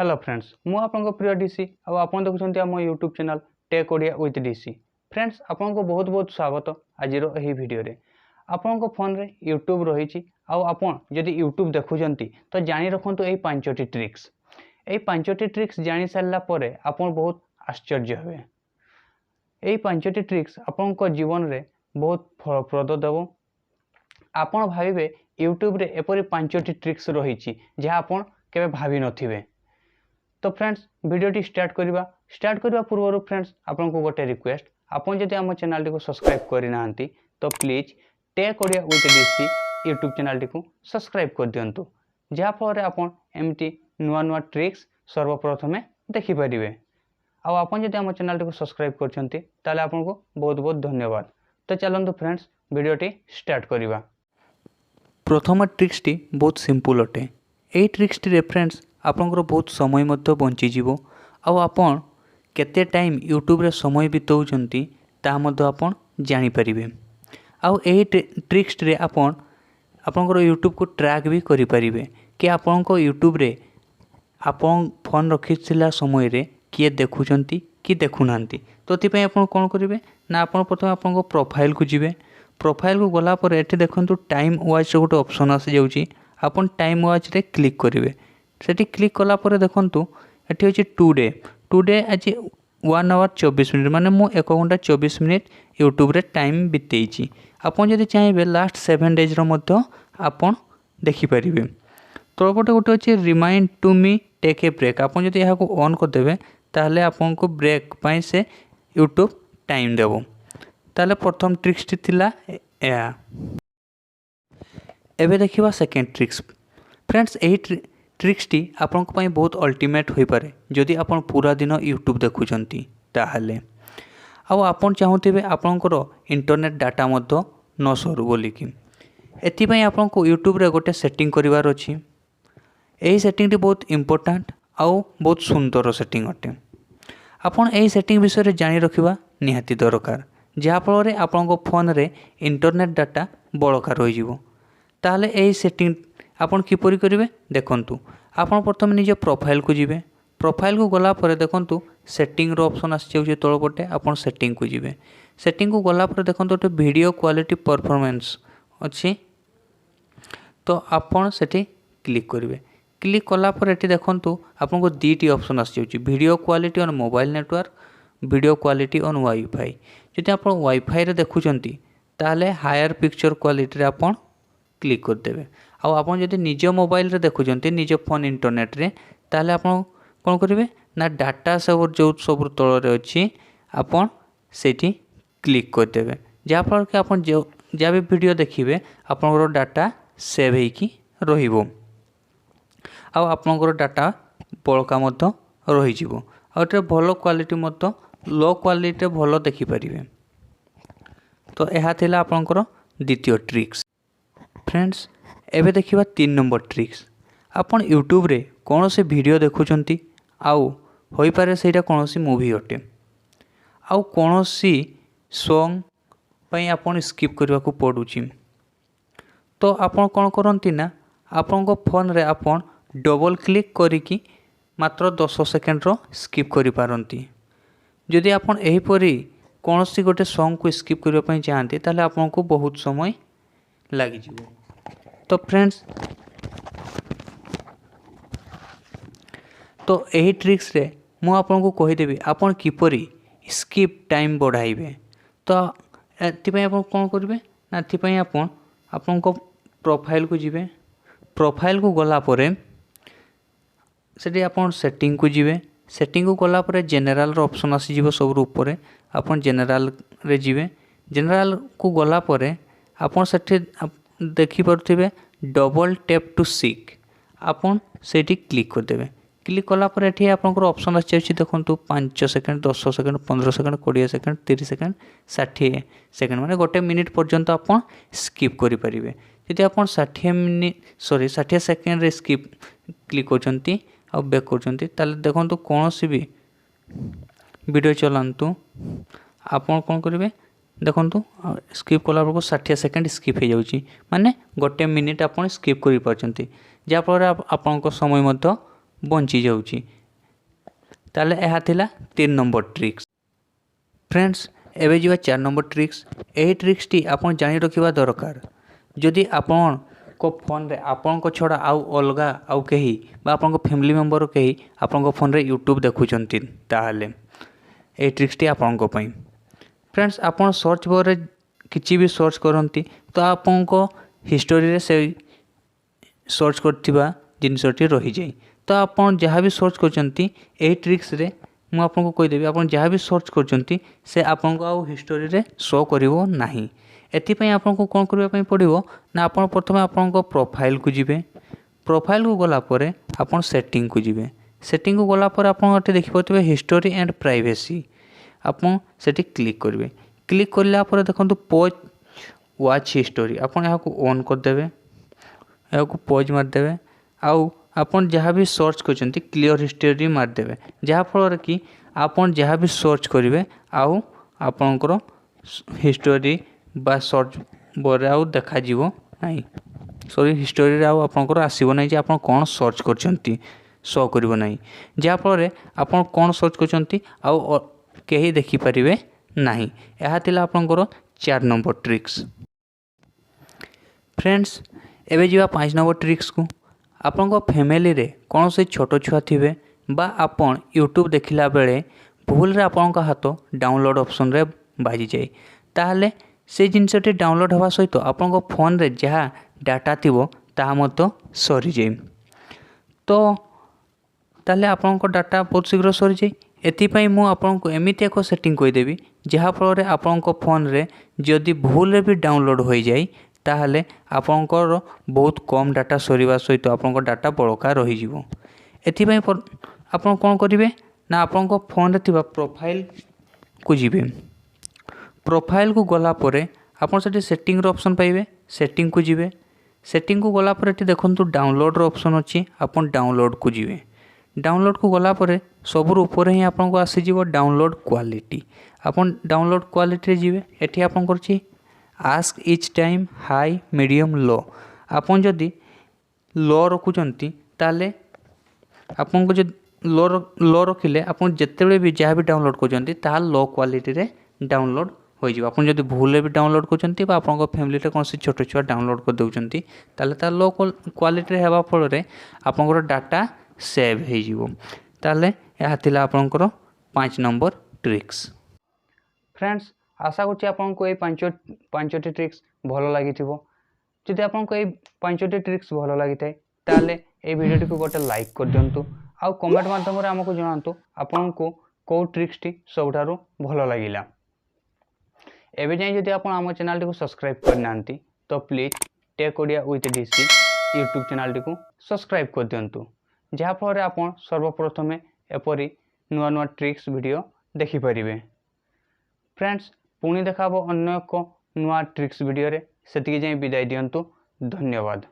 Hello friends मु आपन प्रिय डीसी और आपन देखुछंती हम YouTube channel tech Odia with DC. Friends आपन को बहुत बहुत स्वागत आज एही वीडियो रे। आपन को फोन रे यूट्यूब रही आपन जदि यूट्यूब देखुछंती तो जानि रखंतु एही पांचटी ट्रिक्स। एही पांचटी ट्रिक्स जानि सारला परे आपन बहुत आश्चर्य हेबे। एही पांचटी ट्रिक्स आपन को जीवन रे बहुत फलप्रद देबो। आपन भाबिबे यूट्यूब रे एपरि पांचटी ट्रिक्स रही जहाँ आपन केबे भाबी नथिबे। तो फ्रेंड्स वीडियोटी स्टार्ट करवा पूर्व फ्रेंड्स आपन को गोटे रिक्वेस्ट आपन जदि आम चैनल को सब्सक्राइब करना तो please tech Odia with DC YouTube channel को सब्सक्राइब कर दिंतु जहाँफल आपन एमती नुआ नुआ ट्रिक्स सर्वप्रथमे देखिपारे। आपन जदि आम चैनल को सब्सक्राइब करछंती ताले आपन को बहुत बहुत धन्यवाद। तो चलंतु फ्रेंड्स वीडियोटी स्टार्ट करवा। प्रथम ट्रिक्सटी बहुत सिंपल अटे। यही ट्रिक्सटी रे फ्रेंड्स आपनकर बहुत समय मध्य बंचीजिवो आउ आपन केते टाइम यूट्यूब रे समय बिताउचंती ता मध्य आपन जानि परिबे। आउ एही ट्रिक्स रे आपन आपनकर यूट्यूब को ट्रैक भी करि परिबे कि आपनको यूट्यूब रे आपन फोन रखिथिला समय रे किए देखुचंती कि देखुनांती। तो तिपय आपन कोन करिवे ना आपन प्रथम आपनको प्रोफाइल को जिवे। प्रोफाइल को गला पर एठी देखंतु टाइम वॉच रे गोटे ऑप्शन आसी जाउची। आपन टाइम वॉच रे क्लिक करिवे। सेठी क्लिक कला पर देखंतु एठी होची टुडे आज 1 आवर 24 मिनिट माने मु 1 घंटा 24 मिनिट यूट्यूब रे टाइम बितेइची। आपन जदि चाहिबे लास्ट 7 डेज रो मध्य आपन देखि परिबे। तळपटे गोटे होची remind to me take a break. आपन जदि एहा को ऑन कर देबे ताहले आपन को ब्रेक पई से यूट्यूब टाइम देबो। ताहले प्रथम ट्रिक्स टी थिला एहा। एबे देखिबा सेकंड ट्रिक्स। फ्रेंड्स एही ट्रिक्स टी आपन को पई बहुत अल्टीमेट होई पारे जदि आपन पूरा दिन यूट्यूब देखुचंती ताहले। आउ आपन चाहुथिबे आपनकर इंटरनेट डाटा मध्य न सरू बोली कि एथि पई आपन को यूट्यूब रे गोटे सेटिंग करिवार अछि। एही सेटिंग टी बहुत इंपोर्टेंट आउ बहुत सुंदर सेटिंग अटे। आपन एही सेटिंग विषय रे जानि रखिबा निहाती दरकार जहाँ फल रे आपन को फोन रे इंटरनेट डाटा बळका रहि जिवो। ताहले एही सेटिंग आपन किपरि करिवे देखंतु। आपन प्रथम निज प्रोफाइल को जिवे। प्रोफाइल को गला पर देखंतु सेटिंग रो ऑप्शन आसी जाउछे तळपटे आपन सेटिंग को जिवे। सेटिंग को गला पर देखंतु तो वीडियो क्वालिटी परफॉर्मेंस अछि। तो आपन सेठी क्लिक करिवे। क्लिक कला पर एठी देखंतु आपन को दीटी ऑप्शन आसी जाउछे video quality on mobile network video quality on wifi. जदि आपन वाईफाई रे देखुचंती ताले हायर पिक्चर क्वालिटी रे आपन क्लिक कर देबे। आउ आपन जदि निज मोबाइल रे देखुचंती निज फोन इंटरनेट रे ताले आपन कोन करिवे ना डाटा सब जो सब तळ रे अछि आपन सेठी क्लिक कर देबे। जा फल के आपन जा भी वीडियो देखिबे आपनकर डाटा सेव हेकी रहिबो। आउ आपनकर डाटा बळका मध्य रहि जिवो। आउ एटे भलो क्वालिटी मध्य लो क्वालिटी भलो देखि परिबे। तो एहा थिला आपनकर द्वितीय ट्रिक्स। फ्रेंड्स एबे देखिबा 3 नंबर ट्रिक्स। आपन यूट्यूब रे कौन से वीडियो देखुचंती आउ होई पारे सेटा कौन सी मूवी अटे आउ कौन सी सॉन्ग पई आपन स्किप करबा को पडुची। तो आपन कोन करंती ना आपन को फोन रे आपन डबल क्लिक करिकी मात्र 10 सेकंड रो स्किप करि पारंती। जदि आपन एही परी कौन सी गोटे सॉन्ग को स्किप करबा पई चाहंती ताले आपन को बहुत समय लागि जिवो। तो फ्रेंड्स तो यही ट्रिक्स रे मु आपन को कहि देबी आपन किपरि स्किप टाइम बढ़ाइबे। तो एथि पई आपन कोन करिवे ना एथि पई आपन को प्रोफाइल को जिवे। प्रोफाइल को गला परे सेठी आपन सेटिंग को जिवे। सेटिंग को गला परे जनरल रो ऑप्शन आसी जिवो सब ऊपर आपन जनरल रे जिवे। जनरल को गला परे आपन सेठी देखि परथिबे डबल टैप टू सीक आपन सेठी क्लिक कर देबे। क्लिक कला पर एठी आपनकर ऑप्शन आछि देखंतु 5 second 10 second 15 second 20 second 30 second 60 second माने गोटे मिनिट पर्यंत आपन स्किप करि परिबे। यदि आपन 60 सेकंड रे स्किप क्लिक करचंती आ बैक करचंती ताले देखंतु कोनोसी भी वीडियो चलांतु आपन कोन करिवे देखंतु स्किप कला पर 60 सेकंड स्किप हो जाउची माने गोटे मिनिट आपन स्किप करि परचंती जा फल आपन को समय मध्य बंची जाउची। ताले यह थिला 3 नंबर ट्रिक्स। फ्रेंड्स एबे जीवा 4 नंबर ट्रिक्स। यही ट्रिक्स टी आपन जानि रखिबा दरकार। जदि आपन को फोन रे आपन को छड़ा आउ अलगा आउ कहीं बा आपन को फैमिली मेंबर कहीं आपन को फोन रे यूट्यूब देखुचंती ताहाले ए ट्रिक्स टी आपन को पई। फ्रेंड्स आपन सर्च बार रे किछि भी सर्च करंती तो आपन को हिस्टोरी रे से सर्च करथिबा जिनसटी रही जाई। तो आपन जहाँ भी सर्च करचंती ए ट्रिक्स रे मु आपन को कहि देबी आपन जहाँ भी सर्च करचंती से आपन को आउ हिस्टोरी रे शो करिवो नाही। एथिपाई आपन को कोन करबा पई पड़िवो ना आपन प्रथमे आपन को प्रोफाइल को जिवे। प्रोफाइल को गला परे आपन सेटिंग को जिवे। सेटिंग को गला परे आपन अटे देखि पथिबे हिस्टोरी एंड प्राइवेसी आपन सेठी क्लिक करिवे। क्लिक करला परे देखंतु पॉज वॉच हिस्टोरी आपन यहाँ को ऑन कर देबे। यहाँ को पॉज मार देबे आउ आपन जहाँ भी सर्च करचंती क्लियर हिस्टोरी मार देबे जहाँ फल कि आपन जहाँ भी सर्च करिवे आउ आपनकर हिस्टोरी बा सर्च बार आउ देखा जीवो नाही। सॉरी हिस्टोरी रे आउ आपनकर आसीबो नाही जे आपन कोन सर्च करचंती शो करिवो नाही। जहाँ फल आपन कोन सर्च करचंती आउ केही देखि परिवे नाही। यह थिला आपनकर 4 नंबर ट्रिक्स। फ्रेंड्स एबे जीवा 5 नंबर ट्रिक्स को। आपन को फैमिली रे कौन से छोट छुआ थिबे बा आपन यूट्यूब देखिला बेले भूल रे आपन का हाथ डाउनलोड ऑप्शन रे बाजी जाए ताहले से जिनसटी डाउनलोड हवा सहित आपन को फोन रे जहाँ डाटा थिबो ताहा मतो सरी जाए। तो ताले आपन को डाटा बहुत शीघ्र सरी जाए। एथिपाई मु आपन को एमिति एक सेटिंग कहि देबी जहाँ फल आपन को फोन रे जदि भूल रे भी डाउनलोड हो जाए ताहले आपनकर बहुत कम डाटा सरीवा सहित आपनकर डाटा बड़का रही जीवो। एथिपाई आपन कोन करिवे ना आपनकर फोन रे थिबा प्रोफाइल को जिवे। प्रोफाइल को गला परे आपन सेठी सेटिंग रो ऑप्शन पाइबे। सेटिंग को जिवे। सेटिंग को गला परे एठी देखंतु डाउनलोड रो ऑप्शन अछि आपन डाउनलोड को जिवे। डाउनलोड को गला परे सबुर ऊपर ही आपन को आसी जीवो डाउनलोड क्वालिटी। आपन डाउनलोड क्वालिटी रे जिवे। एठी आपन करछि ask each time high medium low. आपन जदि लो रखुचंती ताले आपन को जो लो रखिले आपन जेतेबेले भी जहाँ भी डाउनलोड करचंती ता लो क्वालिटी रे डाउनलोड हो जिवो। आपन जदि भूल भी डाउनलोड करचंती बा आपन को फैमिली रे कोन से छोट छुआ डाउनलोड कर दउचंती ताले ता लो क्वालिटी रे हेबा फल रे आपन को डाटा सेव हो जिवो। ताले यह थिला आपन को 5 नंबर ट्रिक्स। फ्रेंड्स आशा करछि आपन को ए पांचटी ट्रिक्स भलो लागिथिबो। जदि आपन को ए पांचटी ट्रिक्स भलो लागिथाय ताले ए वीडियो को गोटे लाइक कर दियंतु आउ कमेंट माध्यम रे हमको जणांतु आपन को को ट्रिक्स टी सबठारु भलो लागिला। एबे जाय जदि आपन हम चैनल टी को सब्सक्राइब करनांती तो please tech Odia with DC YouTube channel टी को सब्सक्राइब कर दियंतु जहाँ फल आपन सर्वप्रथमे एपरी नुआ नुआ ट्रिक्स वीडियो देखि परिबे। फ्रेंड्स पुणी देखाबो अन्य एक नुआ ट्रिक्स वीडियो रे सेतिके जाय विदाय दियंतु। धन्यवाद।